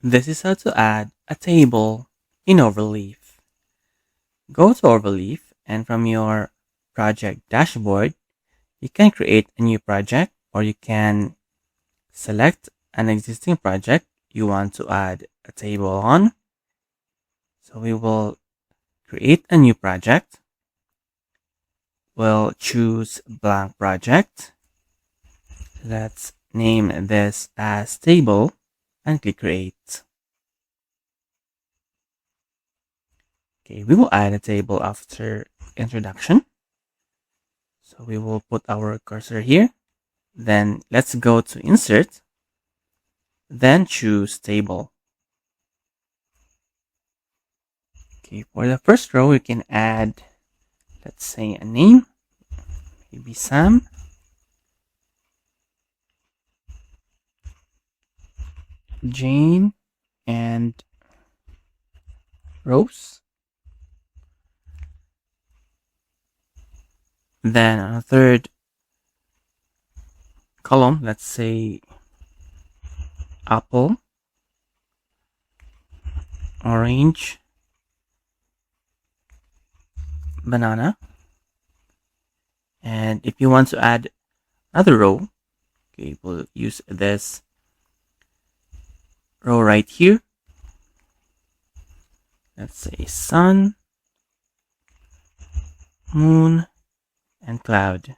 This is how to add a table in Overleaf. Go to Overleaf and from your project dashboard, you can create a new project or you can select an existing project you want to add a table on. So we will create a new project. We'll choose blank project. Let's name this as table and click create. Okay, we will add a table after introduction. So we will put our cursor here. Then let's go to insert. Then choose table. Okay, for the first row, we can add, let's say, a name, maybe Sam. Jane and Rose. Then on a third column, let's say apple, orange, banana. And if you want to add another row, okay, we'll use this row right here. Let's say sun, moon, and cloud.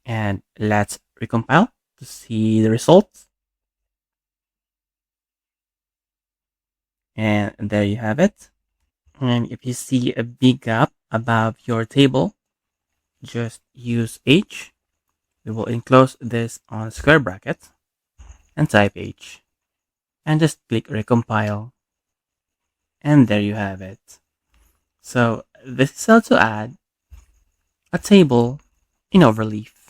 And let's recompile to see the results. And there you have it. And if you see a big gap above your table, just use H. We will enclose this on square bracket and type H. And just click recompile. And there you have it. So this is how to add a table in Overleaf.